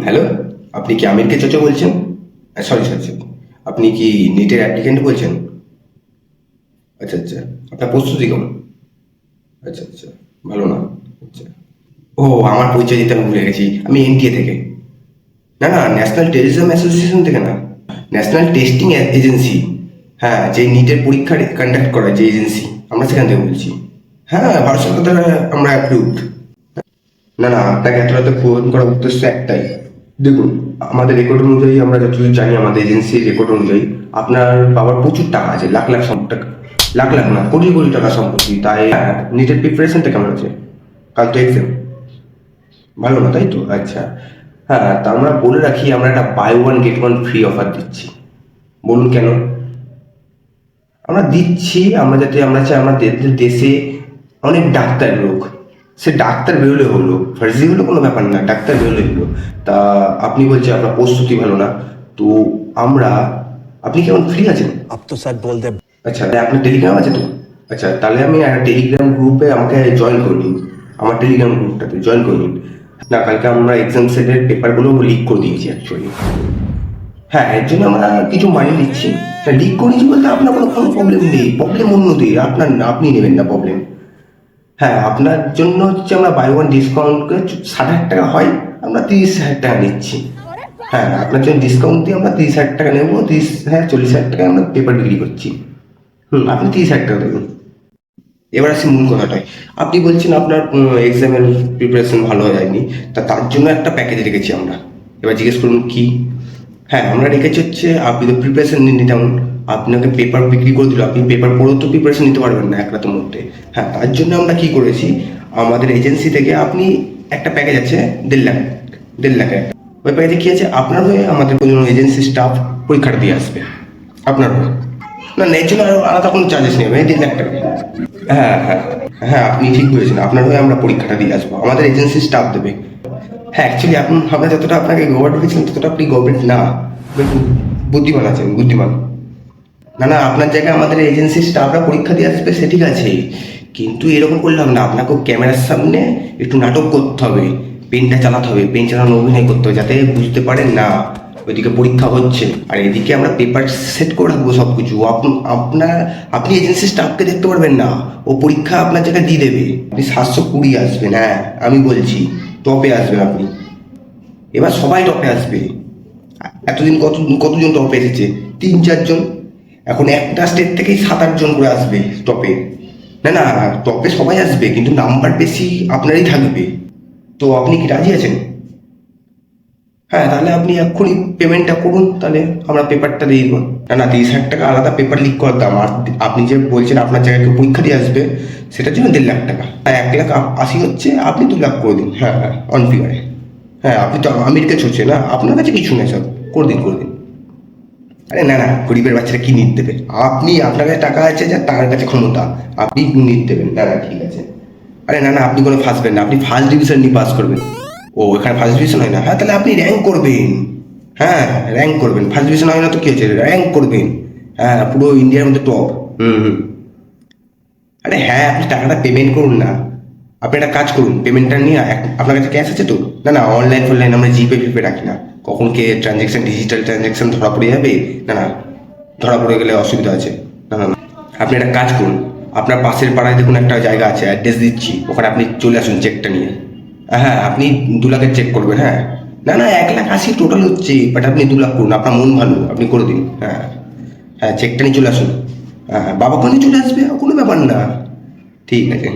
Hello. আপনি কি আমিরকে চাচা বলছেন? সরি সরি সরি, আপনি কি নিটের অ্যাপ্লিকেন্ট বলছেন? আচ্ছা আচ্ছা, আপনার প্রস্তুতি কেমন? আচ্ছা আচ্ছা, ভালো না? আচ্ছা। ও, আমার পরিচয় দিতে আমি ভুলে গেছি, আমি এনটিএ থেকে। না না, ন্যাশনাল টেরিজম অ্যাসোসিয়েশন থেকে না, ন্যাশনাল টেস্টিং এজেন্সি। হ্যাঁ, যে নিটের পরীক্ষা কন্ডাক্ট করায় যে এজেন্সি, আমরা সেখান থেকে বলছি। হ্যাঁ, ভারত সরকার দ্বারা আমরা অ্যাপ্রুভড। না না, আপনাকে এত রাতে ফোন করার উদ্দেশ্য একটাই। দেখুন, আমাদের রেকর্ড অনুযায়ী, আমরা যতদূর জানি, আমাদের এজেন্সির রেকর্ড অনুযায়ী আপনার বাবার প্রচুর টাকা আছে, লাখ লাখ টাকা, লাখ লাখ না, কোটি কোটি টাকা সম্পত্তি। তাই নিটের প্রিপারেশনটা কেমন আছে? কাল তো এক্সাম, ভালো না তাই তো? আচ্ছা। হ্যাঁ, তা আমরা বলে রাখি, আমরা একটা buy one get one free offer দিচ্ছি। বলুন কেন? আমরা দিচ্ছি, আমরা যাতে, আমরা চাই আমাদের দেশে অনেক ডাক্তার লোক, সে ডাক্তার বেরোলে হলো, ফার্জি হলো কোনো ব্যাপার না, ডাক্তার বেরোলে হলো। তা আপনি বলছেন আপনার প্রস্তুতি ভালো না, তো আমরা, আপনি কেমন ফ্রি আছেন? अब तो सच बोल दे। আচ্ছা, তাহলে আপনার টেলিগ্রাম আছে তো? আচ্ছা, তাহলে আমি একটা টেলিগ্রাম গ্রুপে আমাকে জয়েন করে নিন, আমার টেলিগ্রাম গ্রুপটাতে জয়েন করে নিন। না, কালকে আমরা এক্সাম সেটের পেপারগুলো লিক করে দিয়েছি অ্যাকচুয়ালি। হ্যাঁ, এর জন্য আমরা কিছু মানি নিচ্ছি। হ্যাঁ, লিক করেছি বলতে আপনার কোনো কোনো প্রবলেম নেই, প্রবলেম অন্যদের, আপনার না, আপনি নেবেন না প্রবলেম। হ্যাঁ, আপনার জন্য হচ্ছে আমরা বাই ওয়ান ডিসকাউন্ট করে 60,000 টাকা হয়, আমরা 30,000 টাকা নিচ্ছি। হ্যাঁ, আপনার জন্য ডিসকাউন্ট দিয়ে আমরা 30,000 টাকা নেবো, 30,000 40,000 টাকায় আমরা পেপার বিক্রি করছি। আপনি 30,000 টাকা দেবেন। এবার আসি মূল কথাটায়। আপনি বলছেন আপনার এক্সামের প্রিপারেশন ভালো হয়নি, তা তার জন্য একটা প্যাকেজ রেখেছি আমরা। এবার জিজ্ঞেস করুন কি? হ্যাঁ, আমরা রেখেছি হচ্ছে, আপনি তো প্রিপারেশন নিন, তেমন আপনাকে পেপার বিক্রি করে দিল, আপনি পেপার পড়েও তো প্রিপারেশন নিতে পারবেন না এক রাতের মধ্যে। হ্যাঁ, তার জন্য আমরা কি করেছি, আমাদের এজেন্সি থেকে আপনি একটা প্যাকেজ আছে 1.5 লাখ, 1.5 লাখ একটা। ওই প্যাকেজে কি আছে, আপনার হয়ে আমাদের কোনো এজেন্সি স্টাফ পরীক্ষাটা দিয়ে আসবে আপনার হয়ে। না না, এর জন্য আরো আলাদা কোনো চার্জেস নেই, 1.5 লাখ টাকা। হ্যাঁ হ্যাঁ হ্যাঁ, আপনি ঠিক বলেছেন, আপনার হয়ে আমরা পরীক্ষাটা দিয়ে আসবো, আমাদের এজেন্সি স্টাফ দেবে। হ্যাঁ, অ্যাকচুয়ালি আপনি, আমরা যতটা আপনাকে গভর্নমেন্ট ভেবেছিলাম ততটা আপনি গভর্নমেন্ট না, একটু বুদ্ধিমান আছেন, বুদ্ধিমান। না না, আপনার জায়গায় আমাদের এজেন্সির স্টাফরা পরীক্ষা দিয়ে আসবে, সে ঠিক আছে, কিন্তু এরকম করলে হবে না, আপনাকেও ক্যামেরার সামনে একটু নাটক করতে হবে, পেনটা চালাতে হবে, পেন চালানো অভিনয় করতে হবে, যাতে বুঝতে পারেন না ওইদিকে পরীক্ষা হচ্ছে, আর এদিকে আমরা পেপার সেট করে রাখবো সব কিছু। আপনার, আপনি এজেন্সির স্টাফকে দেখতে পারবেন না, ও পরীক্ষা আপনার জায়গায় দিয়ে দেবে। আপনি 720 আসবেন, হ্যাঁ আমি বলছি, টপে আসবেন আপনি। এবার সবাই টপে আসবে। এতদিন কতজন টপে এসেছে? 3-4 জন। এখন একটা স্টেট থেকেই 7-8 জন করে আসবে টপে। না না, টপে সবাই আসবে, কিন্তু নাম্বার বেশি আপনারই থাকবে। তো আপনি কি রাজি আছেন? হ্যাঁ, তাহলে আপনি এক্ষুনি পেমেন্টটা করুন, তাহলে আমরা পেপারটা দিয়ে দেবো। না না, 30,000 টাকা আলাদা পেপার লিক করার দাম, আর আপনি যে বলছেন আপনার জায়গায় কেউ পরীক্ষা দিয়ে আসবে, সেটার জন্য 1.5 লাখ টাকা। 1,80,000 হচ্ছে, আপনি 2 লাখ করে দিন। হ্যাঁ হ্যাঁ, অন ফিগারে। হ্যাঁ, আপনি তো আমিরকে ছড়ছে না, আপনার কাছে কিছু নেই, সব করে দিন করে দিন। আরে না না, গরিবের বাচ্চারা কি নিতে দেবে? আপনি, আপনার কাছে টাকা আছে, যা তার কাছে ক্ষমতা, আপনি নিতে দেবেন। না না, ঠিক আছে। আরে না না, আপনি কোনো ফাঁসবেন না, আপনি ফার্স্ট ডিভিশন নিয়ে পাস করবেন। ও, এখানে ফার্স্ট ডিভিশন হয় না? হ্যাঁ, তাহলে আপনি র্যাঙ্ক করবেন। হ্যাঁ, র্যাঙ্ক করবেন, ফার্স্ট ডিভিশন হয় না তো কি হয়েছে, র্যাঙ্ক করবেন। হ্যাঁ, পুরো ইন্ডিয়ার মধ্যে টপ। হুম। আরে হ্যাঁ, আপনি টাকাটা পেমেন্ট করুন না। আপনি একটা কাজ করুন, পেমেন্টটা নিয়ে আপনার কাছে ক্যাশ আছে তো? না না, অনলাইন ফনলাইন আমরা জিপে ফিপে রাখি না, কখন কে ট্রানজ্যাকশন, ডিজিটাল ট্রানজ্যাকশন ধরা পড়ে যাবে। না না, ধরা পড়ে গেলে অসুবিধা আছে। না না না, আপনি একটা কাজ করুন, আপনার পাশের পাড়ায় দেখুন একটা জায়গা আছে, অ্যাড্রেস দিচ্ছি, ওখানে আপনি চলে আসুন চেকটা নিয়ে। হ্যাঁ, আপনি 2 লাখের চেক করবেন। হ্যাঁ, না না, 1,80,000 টোটাল হচ্ছে, বাট আপনি 2 লাখ করুন, আপনার মন ভালো, আপনি করে দিন। হ্যাঁ হ্যাঁ, চেকটা নিয়ে চলে আসুন। হ্যাঁ, বাবাকে নিয়ে চলে আসবে, কোনো ব্যাপার না। ঠিক আছে।